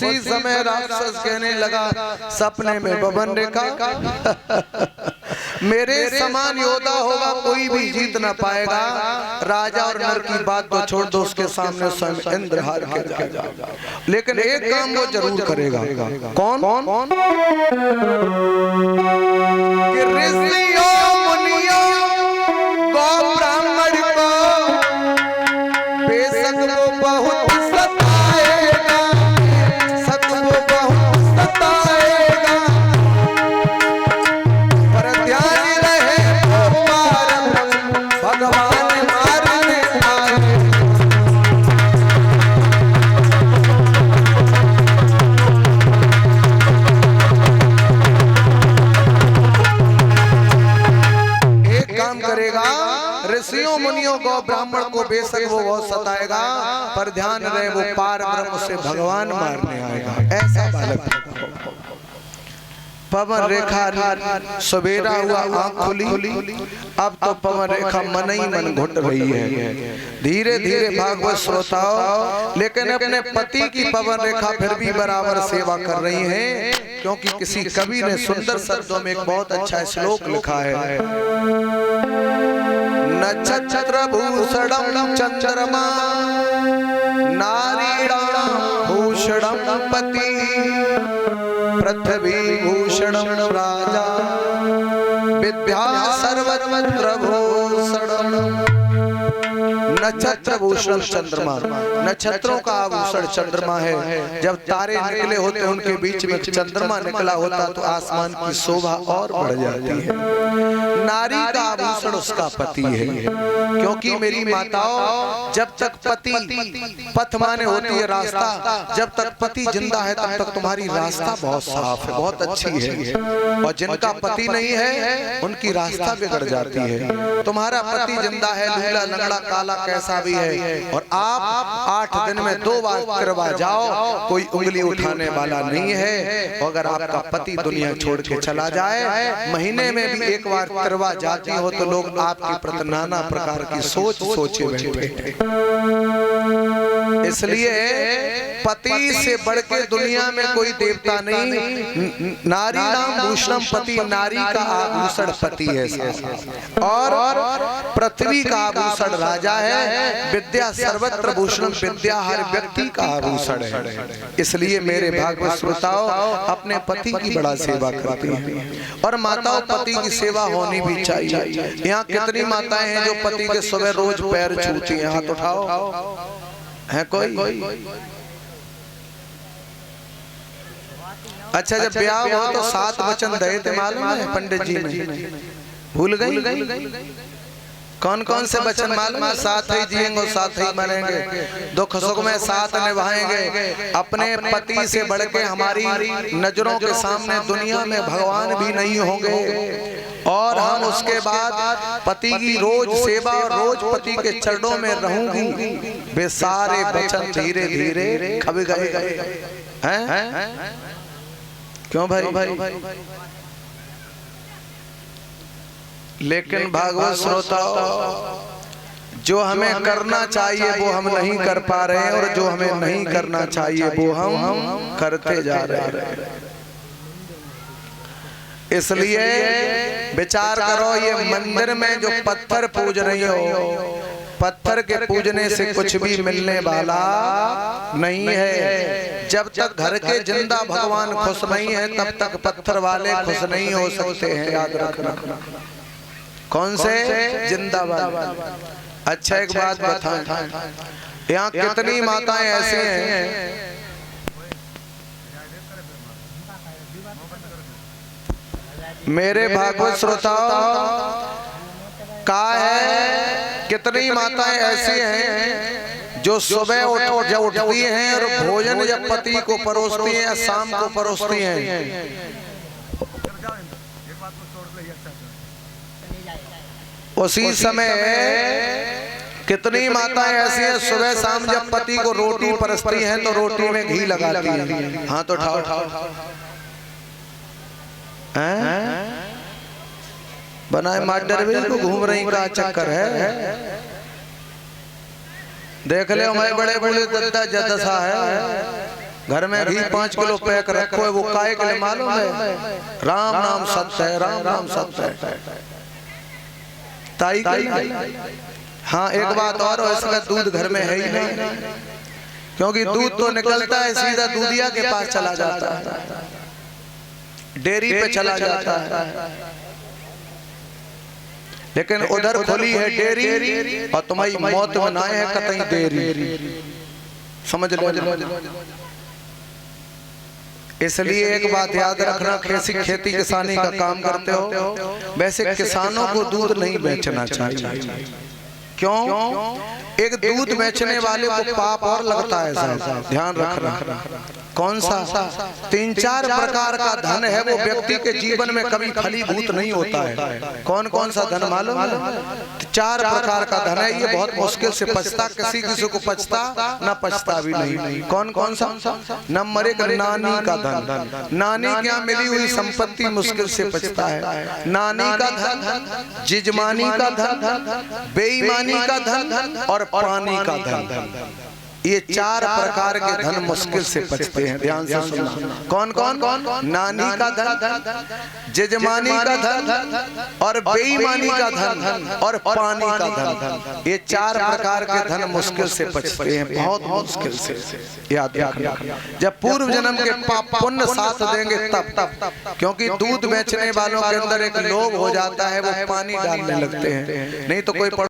उसी समय राक्षस कहने लगा सपने में बबन रेखा मेरे समान योद्धा होगा कोई भी जीत ना पाएगा। राजा और नर की बात तो छोड़ दो, उसके सामने स्वयं इंद्र हार के जाएगा। लेकिन एक काम वो जरूर करेगा। कौन? कि ऋषियों मुनियों गौ ब्राह्मण को बेशक वो बहुत सताएगा, सत वो बहुत सताएगा, पर ध्यान रहे वो भगवान मारने आए। एक काम करेगा, ऋषियों मुनियों को ब्राह्मण को बेशक वो बहुत सताएगा, पर ध्यान रहे वो पार ब्रह्म से भगवान मारने आएगा। ऐसा बालक पवन रेखा सवेरा हुआ, आंख खुली, अब तो पवन रेखा मन ही मन घुट रही है। धीरे धीरे भागवत श्रोताओ लेकिन अपने पति की पवन रेखा फिर भी बराबर सेवा कर रही है, क्योंकि किसी कवि ने सुंदर शब्दों में एक बहुत अच्छा श्लोक लिखा है। नक्षत्र भूषणम चंद्रमा नारीणाम भूषणम पति पृथ्वी भूषणम राजा विद्या सर्वत्र भूषणम। नक्षत्र भूषण चंद्रमा, नक्षत्रों का आभूषण चंद्रमा है। जब तारे निकले होते हैं उनके बीच में चंद्रमा निकला होता तो आसमान की शोभा और बढ़ जाती है। नारी का आभूषण उसका पति है, क्योंकि मेरी माताओं जब तक पति पथ माने होती है रास्ता, जब तक पति जिंदा है तब तक तुम्हारी रास्ता बहुत साफ है, बहुत अच्छी है। और जिनका पति नहीं है उनकी रास्ता बिगड़ जाती है। तुम्हारा पति जिंदा है, लूला लंगड़ा काला कैसा भी है, और आप 8 दिन में 2 बार करवा जाओ, कोई उंगली उठाने वाला नहीं है। अगर आपका पति दुनिया छोड़ के चला जाए, महीने में भी 1 बार करवा जाती हो तो लोग आपके प्रति नाना प्रकार की सोच सोचे बैठे। इसलिए पति से बढ़ के दुनिया में कोई देवता नहीं। नारी नाम भूषणम पति, नारी का आभूषण पति है, और पृथ्वी का आभूषण राजा है। विद्या सर्वत्र भूषणम, विद्या हर व्यक्ति का आभूषण है। इसलिए मेरे भागवत श्रोताओं अपने पति की बड़ा सेवा करती हैं, और माताओं पति की सेवा होनी भी चाहिए। यहाँ कितनी माताएं हैं जो पति के सुबह रोज पैर छूती हैं? हाथ उठाओ, है कोई? अच्छा, जब ब्याह हो तो 7 वचन दे थे, मालूम है पंडित जी ने? भूल गई? कौन कौन से वचन मालूम है? 7 ही जिएंगे, 7 ही मरेंगे, दुख सुख में साथ निभाएंगे। अपने पति से बढ़ के हमारी नजरों के सामने दुनिया में भगवान भी नहीं होंगे, और हम उसके बाद पति की रोज सेवा और रोज पति के चरणों में रहूंगी। वे सारे वचन धीरे धीरे खब गए हैं। क्यों भाई? लेकिन भागवत श्रोताओं जो हमें करना चाहिए वो हम नहीं कर पा रहे हैं, और जो हमें नहीं करना चाहिए वो हम करते जा रहे हैं। इसलिए विचार करो, ये मंदिर में जो पत्थर पूज रही हो, पत्थर के पूजने से कुछ भी मिलने वाला नहीं है। जब तक घर के जिंदा भगवान खुश नहीं है तब तक पत्थर वाले खुश नहीं हो सकते हैं, याद रखना। कौन से? जिंदा वाले। अच्छा, एक बात बताएं, यहाँ कितनी माताएं ऐसी हैं मेरे भागवत श्रोताओं का है, कितनी माताएं ऐसी हैं जो सुबह जब उठती हैं और भोजन जब पति को परोसती हैं या शाम को परोसती हैं, उसी समय कितनी माताएं ऐसी हैं सुबह शाम जब पति को रोटी परोसती हैं तो रोटी में घी लगाती हैं। हाँ तो उठाओ, बनाए मार्डरविल को घूम रही का चक्कर है। देख ले हमारे बड़े बड़े दद्दा जदसा है, घर में घी 5 किलो पैक रखो है, वो काहे के लिए मालूम है? राम नाम सत्य है, राम नाम सत्य है। ताई के हाँ एक बात और, इसका दूध घर में है ही नहीं, क्योंकि दूध तो निकलता है सीधा दूधिया के पास चला जाता है, डेयरी पे चला जाता है। लेकिन उधर खुली है डेयरी और तुम्हारी मौत बनाए है कतई देरी, समझ लो। इसलिए एक बात याद रखना, कैसी खेती किसानी का काम करते हो, वैसे किसानों को दूध नहीं बेचना चाहिए। क्यों? एक दूध बेचने वाले को पाप और लगता है साहब, ध्यान रखना। कौन सा? 3-4 प्रकार का धन है, वो व्यक्ति के जीवन में कभी फलीभूत नहीं होता है। कौन कौन सा धन मालूम है? 4 प्रकार का धन है, ये बहुत मुश्किल से पचता, किसी को पचता ना पचता भी नहीं। कौन कौन सा? नंबर 1 नानी का धन। नानी क्या मिली हुई संपत्ति मुश्किल से पचता है। नानी का धन, जिजमानी का धन, बेईमानी का धन और पानी का धन, ये 4 प्रकार के धन मुश्किल से बचते हैं। ध्यान से सुनना। कौन कौन? नानी का धन, जजमानी का धन और बेईमानी का धन और पानी का धन, ये 4 प्रकार के धन मुश्किल से बचते हैं, बहुत मुश्किल से। याद रखना, जब पूर्व जन्म के पाप पुण्य साथ देंगे तब, क्योंकि दूध बेचने वालों के अंदर एक लोभ हो जाता है, वो पानी डालने लगते हैं। नहीं तो कोई